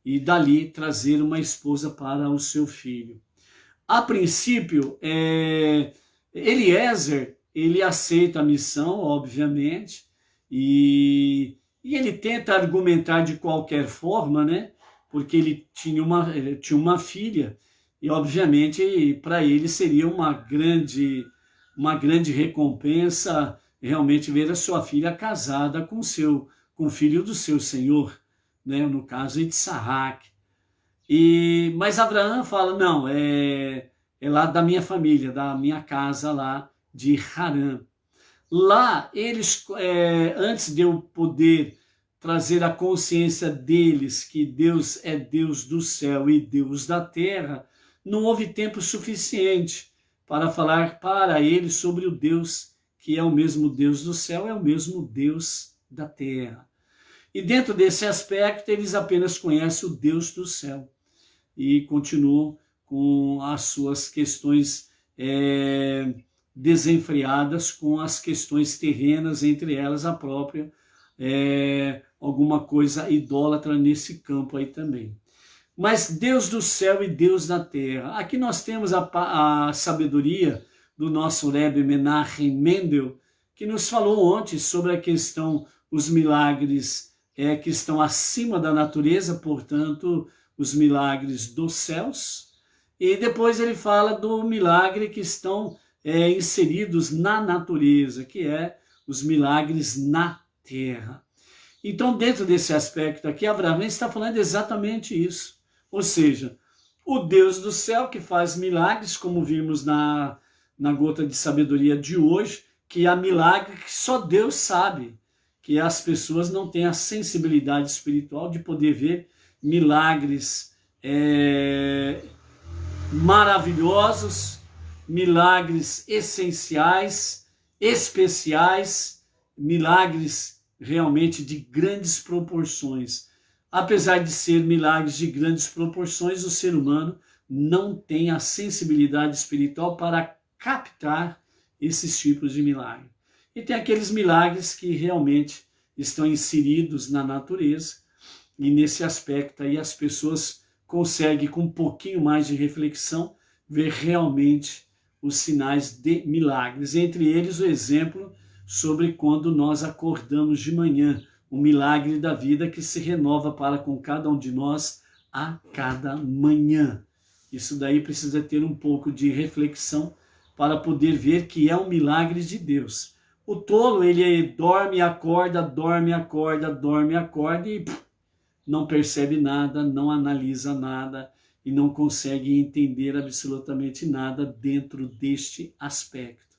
e dali trazer uma esposa para o seu filho. A princípio, Eliezer, ele aceita a missão, obviamente, e ele tenta argumentar de qualquer forma, né? Porque ele tinha uma filha, e obviamente para ele seria uma grande recompensa realmente ver a sua filha casada com o filho do seu senhor, né? No caso de Isaac. Mas Abraão fala, não, é lá da minha família, da minha casa lá de Harã. Lá, eles, antes de eu poder trazer a consciência deles que Deus é Deus do céu e Deus da terra, não houve tempo suficiente para falar para eles sobre o Deus que é o mesmo Deus do céu, é o mesmo Deus da terra. E dentro desse aspecto, eles apenas conhecem o Deus do céu e continuam com as suas questões desenfreadas com as questões terrenas, entre elas a própria alguma coisa idólatra nesse campo aí também. Mas Deus do céu e Deus da terra. Aqui nós temos a sabedoria do nosso Rebbe Menachem Mendel, que nos falou ontem sobre a questão, os milagres que estão acima da natureza, portanto, os milagres dos céus. E depois ele fala do milagre que estão inseridos na natureza, que é os milagres na terra. Então, dentro desse aspecto aqui, Abraão está falando exatamente isso. Ou seja, o Deus do céu que faz milagres, como vimos na gota de sabedoria de hoje, que há milagre que só Deus sabe, que as pessoas não têm a sensibilidade espiritual de poder ver milagres maravilhosos, milagres essenciais, especiais, milagres realmente de grandes proporções. Apesar de ser milagres de grandes proporções, o ser humano não tem a sensibilidade espiritual para captar esses tipos de milagre. E tem aqueles milagres que realmente estão inseridos na natureza, e nesse aspecto aí as pessoas conseguem, com um pouquinho mais de reflexão, ver realmente os sinais de milagres. Entre eles o exemplo sobre quando nós acordamos de manhã, o milagre da vida que se renova para com cada um de nós a cada manhã. Isso daí precisa ter um pouco de reflexão para poder ver que é um milagre de Deus. O tolo, ele dorme, acorda, dorme, acorda, dorme, acorda e não percebe nada, não analisa nada e não consegue entender absolutamente nada dentro deste aspecto.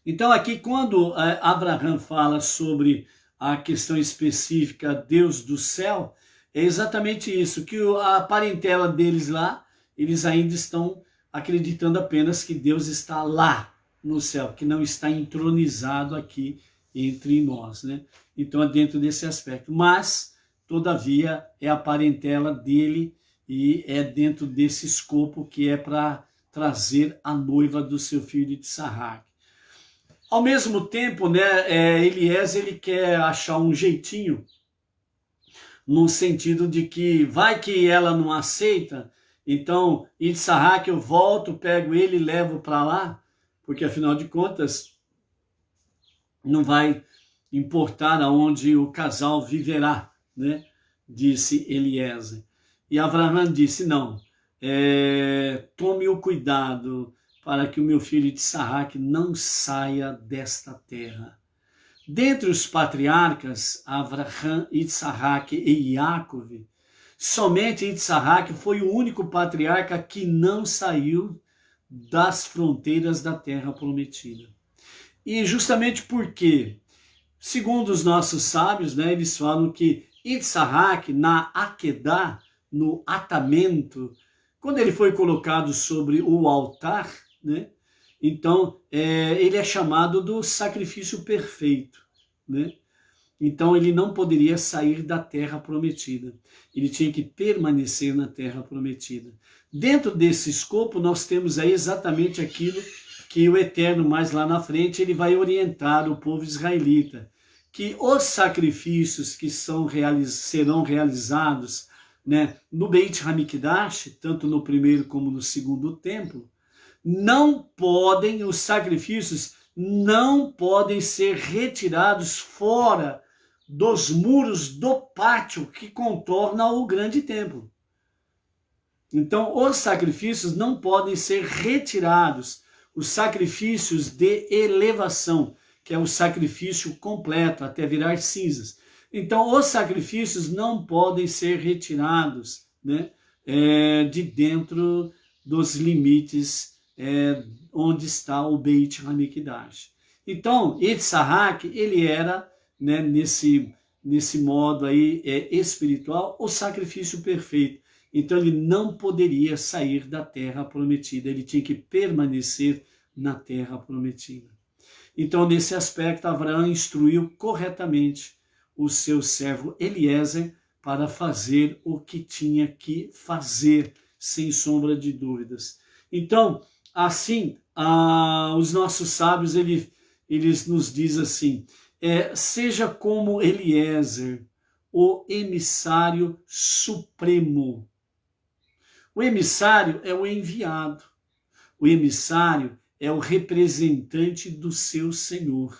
Então aqui quando Abraão fala sobre a questão específica Deus do céu, é exatamente isso, que a parentela deles lá, eles ainda estão acreditando apenas que Deus está lá no céu, que não está entronizado aqui entre nós, né? Então é dentro desse aspecto, mas todavia é a parentela dele e é dentro desse escopo que é para trazer a noiva do seu filho de Isaac. Ao mesmo tempo, né, Eliezer ele quer achar um jeitinho no sentido de que vai que ela não aceita, então Isaac eu volto, pego ele e levo para lá, porque afinal de contas não vai importar aonde o casal viverá, né? Disse Eliezer. E Abraão disse, não, tome o cuidado para que o meu filho Isaac não saia desta terra. Dentre os patriarcas, Abraão, Isaac e Jacob, somente Isaac foi o único patriarca que não saiu das fronteiras da terra prometida. E justamente porque, segundo os nossos sábios, né, eles falam que Isaac, na Akedah, no atamento, quando ele foi colocado sobre o altar, né, então ele é chamado do sacrifício perfeito, né? Então ele não poderia sair da terra prometida, ele tinha que permanecer na terra prometida. Dentro desse escopo nós temos aí exatamente aquilo que o Eterno mais lá na frente ele vai orientar o povo israelita, que os sacrifícios que serão realizados, né, no Beit HaMikdash, tanto no primeiro como no segundo templo, os sacrifícios não podem ser retirados fora dos muros do pátio que contorna o grande templo. Então, os sacrifícios não podem ser retirados, os sacrifícios de elevação, que é o sacrifício completo, até virar cinzas. Então, os sacrifícios não podem ser retirados, né, de dentro dos limites onde está o Beit HaMikdash. Então, Isaac, ele era, né, nesse modo aí espiritual, o sacrifício perfeito. Então, ele não poderia sair da terra prometida, ele tinha que permanecer na terra prometida. Então, nesse aspecto, Abraão instruiu corretamente o seu servo Eliezer para fazer o que tinha que fazer, sem sombra de dúvidas. Então, assim, os nossos sábios, eles nos dizem assim, seja como Eliezer, o emissário supremo. O emissário é o enviado. O emissário é o representante do seu Senhor.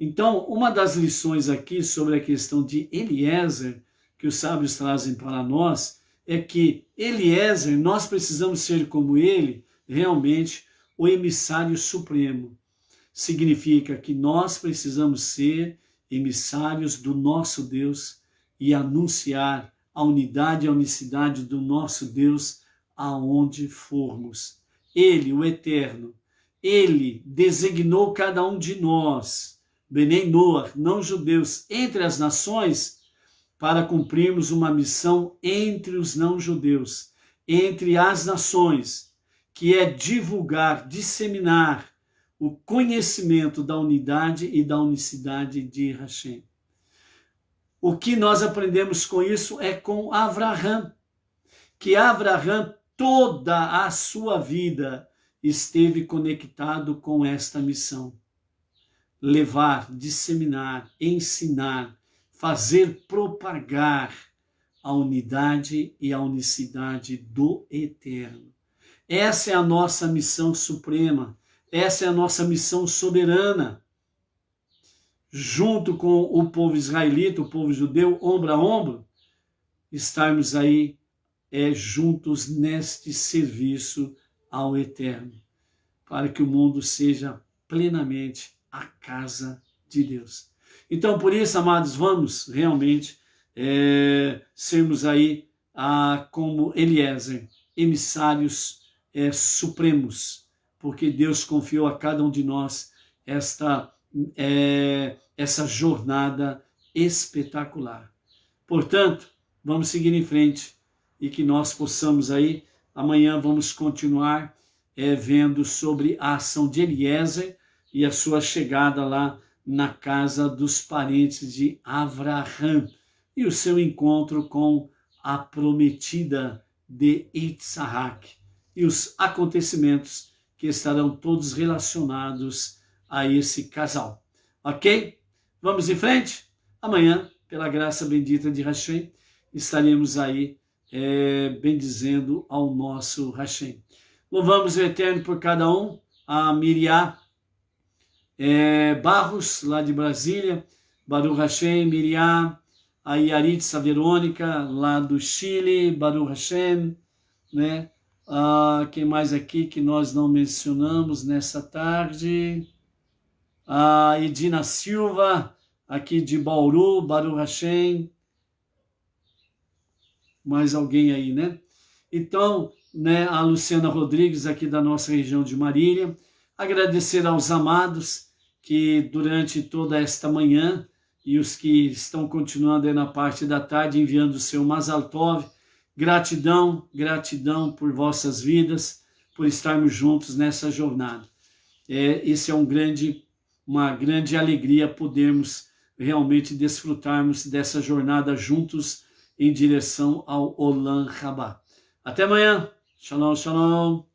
Então, uma das lições aqui sobre a questão de Eliezer, que os sábios trazem para nós, é que Eliezer, nós precisamos ser como ele, realmente, o emissário supremo. Significa que nós precisamos ser emissários do nosso Deus e anunciar a unidade e a unicidade do nosso Deus aonde formos. Ele, o Eterno, ele designou cada um de nós, Benei Noach, não judeus, entre as nações, para cumprirmos uma missão entre os não-judeus, entre as nações, que é divulgar, disseminar o conhecimento da unidade e da unicidade de Hashem. O que nós aprendemos com isso é com Abraão, que Abraão, toda a sua vida, esteve conectado com esta missão. Levar, disseminar, ensinar, fazer propagar a unidade e a unicidade do Eterno. Essa é a nossa missão suprema, essa é a nossa missão soberana. Junto com o povo israelita, o povo judeu, ombro a ombro, estarmos aí juntos neste serviço ao Eterno, para que o mundo seja plenamente a casa de Deus. Então, por isso, amados, vamos realmente sermos aí como Eliezer, emissários supremos, porque Deus confiou a cada um de nós essa jornada espetacular. Portanto, vamos seguir em frente e que nós possamos aí, amanhã vamos continuar vendo sobre a ação de Eliezer e a sua chegada lá na casa dos parentes de Avraham e o seu encontro com a prometida de Isaac e os acontecimentos que estarão todos relacionados a esse casal. Ok? Vamos em frente? Amanhã, pela graça bendita de Hashem, estaremos aí bendizendo ao nosso Hashem. Louvamos o Eterno por cada um, a Miriam Barros, lá de Brasília, Baruch Hashem, Miriam, a Yaritza Verônica, lá do Chile, Baruch Hashem, né? Quem mais aqui que nós não mencionamos nessa tarde? A Edina Silva, aqui de Bauru, Baruch Hashem. Mais alguém aí, né? Então, né, a Luciana Rodrigues, aqui da nossa região de Marília. Agradecer aos amados que durante toda esta manhã e os que estão continuando aí na parte da tarde enviando o seu Mazal Tov. Gratidão, gratidão por vossas vidas, por estarmos juntos nessa jornada. Esse é uma grande alegria podermos realmente desfrutarmos dessa jornada juntos em direção ao Olam Rabá. Até amanhã. Shalom, shalom.